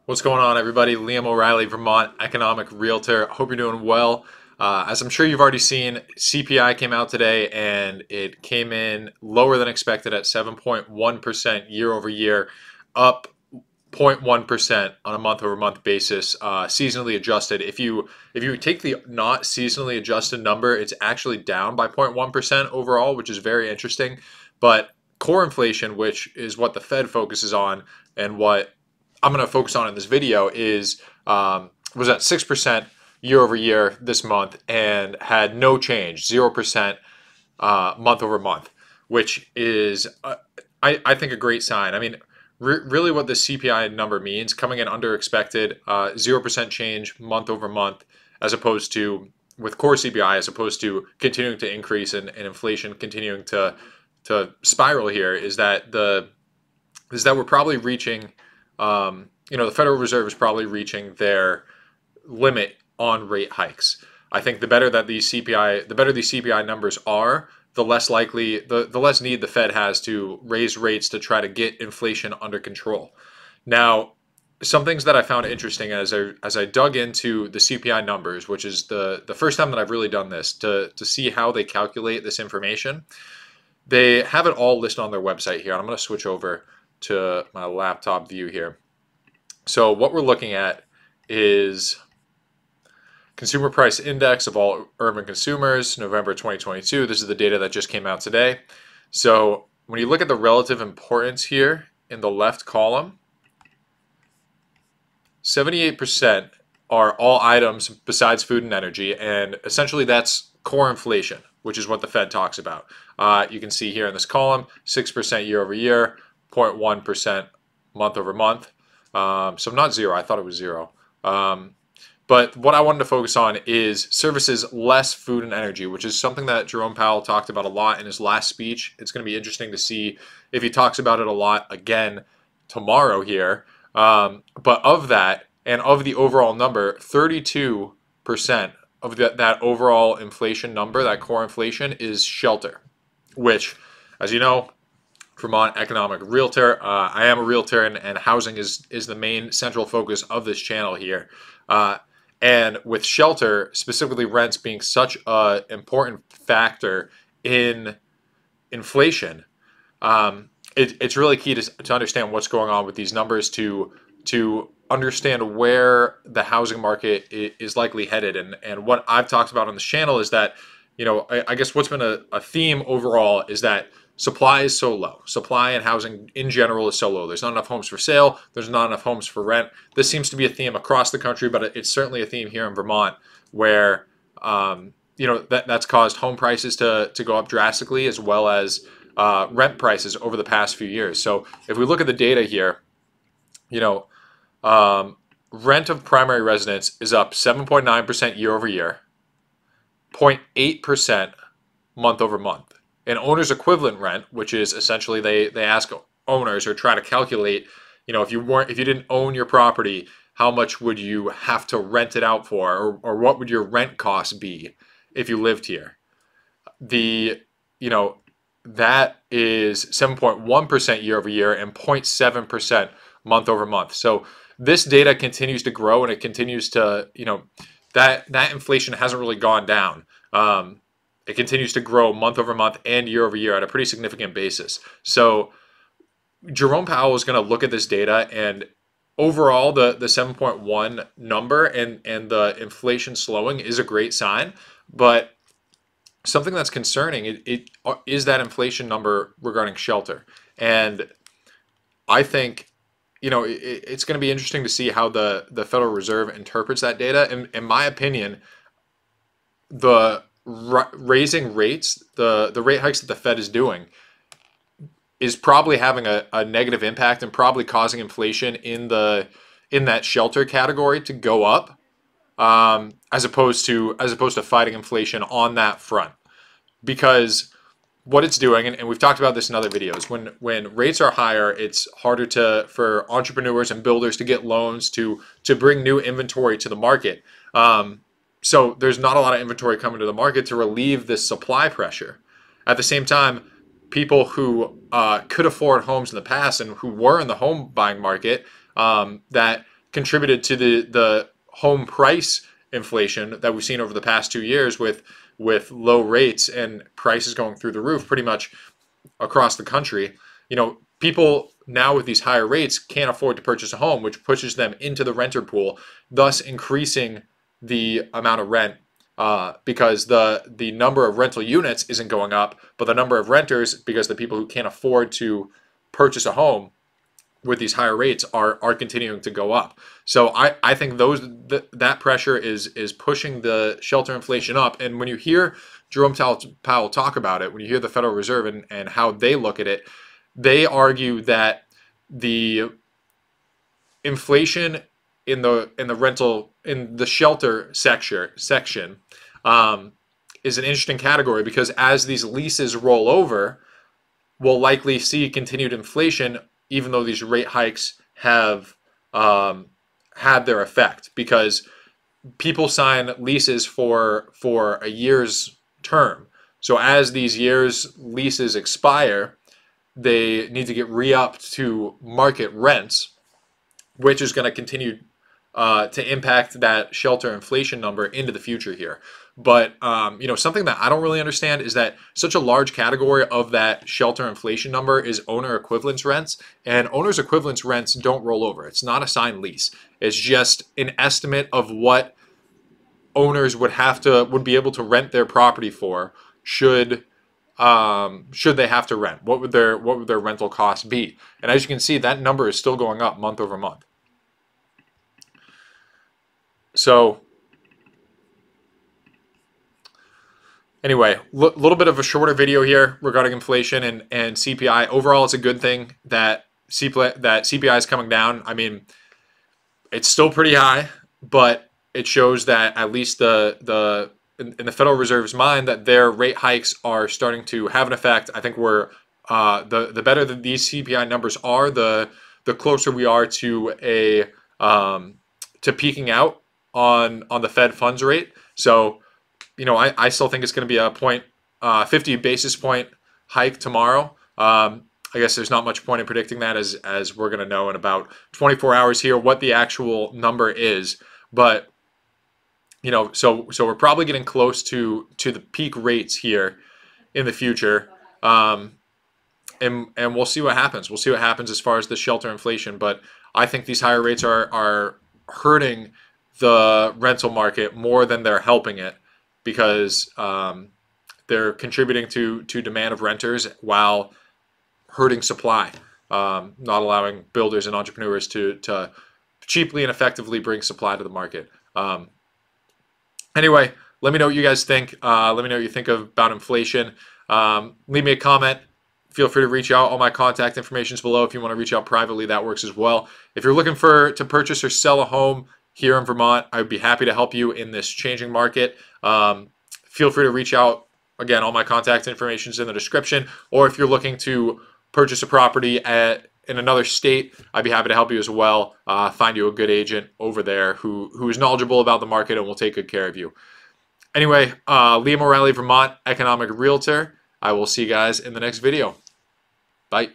What's going on, everybody? Liam O'Reilly, Vermont economic realtor. Hope you're doing well. As I'm sure you've already seen, CPI came out today and it came in lower than expected at 7.1% year over year, up 0.1% on a month over month basis, seasonally adjusted. If you take the not seasonally adjusted number, it's actually down by 0.1% overall, which is very interesting. But core inflation, which is what the Fed focuses on and what I'm going to focus on in this video, is was at 6% year over year this month and had no change, 0% month over month, which is I think a great sign. I mean, really what the CPI number means, coming in under expected, 0% change month over month, as opposed to with core CPI, as opposed to continuing to increase and inflation continuing to spiral here, is that we're probably reaching, the Federal Reserve is probably reaching their limit on rate hikes. I think the better these CPI numbers are, the less likely, the less need the Fed has to raise rates to try to get inflation under control. Now, some things that I found interesting as I dug into the CPI numbers, which is the first time that I've really done this to see how they calculate this information. They have it all listed on their website here. I'm going to switch over to my laptop view here. So what we're looking at is Consumer Price Index of all urban consumers, November 2022. This is the data that just came out today. So when you look at the relative importance here in the left column, 78% are all items besides food and energy, and essentially that's core inflation, which is what the Fed talks about. You can see here in this column, 6% year over year, 0.1% month over month. So not zero, I thought it was zero. But what I wanted to focus on is services less food and energy, which is something that Jerome Powell talked about a lot in his last speech. It's going to be interesting to see if he talks about it a lot again tomorrow here. But of that, and of the overall number, 32% of that overall inflation number, that core inflation, is shelter, which, as you know, Vermont economic realtor. I am a realtor, and housing is the main central focus of this channel here. And with shelter, specifically rents being such an important factor in inflation, it's really key to understand what's going on with these numbers to understand where the housing market is likely headed. And what I've talked about on this channel is that, I guess what's been a theme overall is that supply is so low. Supply and housing in general is so low. There's not enough homes for sale. There's not enough homes for rent. This seems to be a theme across the country, but it's certainly a theme here in Vermont where, that's caused home prices to go up drastically, as well as rent prices over the past few years. So if we look at the data here, rent of primary residence is up 7.9% year over year, 0.8% month over month. And owner's equivalent rent, which is essentially they ask owners or try to calculate, if you didn't own your property, how much would you have to rent it out for, or what would your rent cost be if you lived here? That is 7.1% year over year and 0.7% month over month. So this data continues to grow, and it continues to, that inflation hasn't really gone down. It continues to grow month over month and year over year at a pretty significant basis. So Jerome Powell is going to look at this data, and overall the 7.1 number and the inflation slowing is a great sign. But something that's concerning it is that inflation number regarding shelter. And I think, it's going to be interesting to see how the Federal Reserve interprets that data. And in my opinion, raising rates, the rate hikes that the Fed is doing, is probably having a negative impact and probably causing inflation in that shelter category to go up, as opposed to fighting inflation on that front. Because what it's doing, and we've talked about this in other videos, when rates are higher, it's harder for entrepreneurs and builders to get loans to bring new inventory to the market. So there's not a lot of inventory coming to the market to relieve this supply pressure. At the same time, people who could afford homes in the past and who were in the home buying market, that contributed to the home price inflation that we've seen over the past 2 years with low rates and prices going through the roof pretty much across the country. People now with these higher rates can't afford to purchase a home, which pushes them into the renter pool, thus increasing the amount of rent, because the number of rental units isn't going up, but the number of renters, because the people who can't afford to purchase a home with these higher rates are continuing to go up. So I think that pressure is pushing the shelter inflation up. And when you hear Jerome Powell talk about it, when you hear the Federal Reserve and how they look at it, they argue that the inflation in the shelter section is an interesting category, because as these leases roll over, we'll likely see continued inflation, even though these rate hikes have had their effect, because people sign leases for a year's term. So as these years leases expire, they need to get re-upped to market rents, which is going to continue to impact that shelter inflation number into the future here. But something that I don't really understand is that such a large category of that shelter inflation number is owner equivalence rents, and owners equivalence rents don't roll over. It's not a signed lease. It's just an estimate of what owners would be able to rent their property for should they have to rent. What would their rental costs be? And as you can see, that number is still going up month over month. So anyway, little bit of a shorter video here regarding inflation and CPI. Overall, it's a good thing that CPI is coming down. I mean, it's still pretty high, but it shows that at least in the Federal Reserve's mind, that their rate hikes are starting to have an effect. I think the better that these CPI numbers are, the closer we are to to peaking out on the Fed funds rate. So, I still think it's going to be a 50 basis point hike tomorrow. I guess there's not much point in predicting that, as we're going to know in about 24 hours here what the actual number is. But so we're probably getting close to the peak rates here in the future, and we'll see what happens. We'll see what happens as far as the shelter inflation. But I think these higher rates are hurting the rental market more than they're helping it, because they're contributing to demand of renters while hurting supply, not allowing builders and entrepreneurs to cheaply and effectively bring supply to the market. Anyway, let me know what you guys think. Let me know what you think about inflation. Leave me a comment. Feel free to reach out. All my contact information is below. If you want to reach out privately, that works as well. If you're looking to purchase or sell a home here in Vermont, I would be happy to help you in this changing market. Feel free to reach out. Again, all my contact information is in the description. Or if you're looking to purchase a property in another state, I'd be happy to help you as well. Find you a good agent over there who is knowledgeable about the market and will take good care of you. Anyway, Liam O'Reilly, Vermont Economic Realtor. I will see you guys in the next video. Bye.